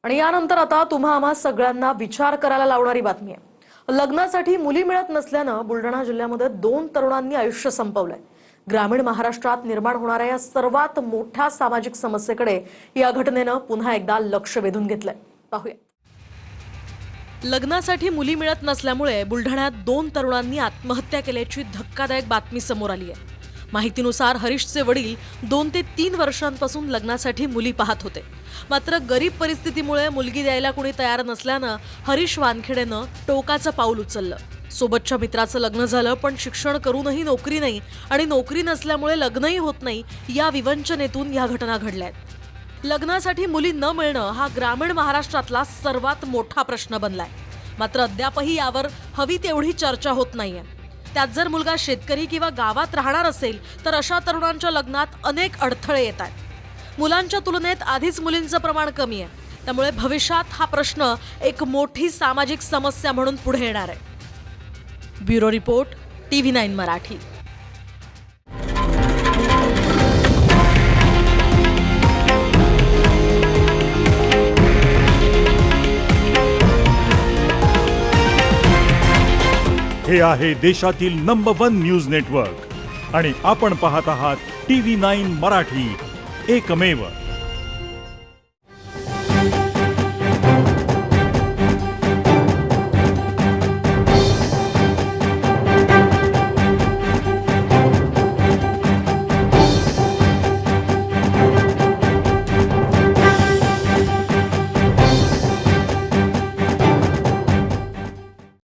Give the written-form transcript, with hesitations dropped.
आणि यानंतर आता तुम्हा आम्हा सगळ्यांना विचार करायला लावणारी बातमी आहे। लग्नासाठी मुली मिळत नसल्यानं बुलढाणा जिल्ह्यामध्ये 2 तरुणांनी आयुष्य संपवलंय। ग्रामीण महाराष्ट्रात निर्माण होणाऱ्या या सर्वात मोठ्या सामाजिक समस्येकडे या घटनेनं पुन्हा एकदा लक्ष वेधून घेतलंय। पाहूया। लग्नासाठी मुली मिळत नसल्यामुळे बुलढाण्यात 2 तरुणांनी आत्महत्या केल्याची धक्कादायक बातमी समोर आली आहे। माहितीनुसार हरीशचे वडील 2 ते 3 वर्षांपासून लग्नासाठी मुली पाहत होते, मात्र गरीब परिस्थितीमुळे मुलगी द्यायला कोणी तयार नसल्यानं हरीश वानखेडेनं टोकाचं पाऊल उचललं। सोबतच्या मित्राचं लग्न झालं, पण शिक्षण करूनही नोकरी नाही आणि नोकरी नसल्यामुळे लग्नही होत नाही। या विवंचनेतून या घटना घडल्यात। लग्नासाठी मुली न मिळणं हा ग्रामीण महाराष्ट्रातला सर्वात मोठा प्रश्न बनलाय, मात्र अद्यापही यावर हवी तेवढी चर्चा होत नाहीये। त्यात जर मुलगा शेतकरी किंवा गावात राहणार असेल तर अशा तरुणांच्या लग्नात अनेक अडथळे येतात। मुलांच्या तुलनेत आधीच मुलींचं प्रमाण कमी आहे, त्यामुळे भविष्यात हा प्रश्न एक मोठी सामाजिक समस्या म्हणून पुढे येणार आहे। Bureau report, TV9 Marathi. हे आहे देशातील नंबर 1 न्यूज नेटवर्क आणि आपण पाहत आहात TV9 मराठी, एकमेव।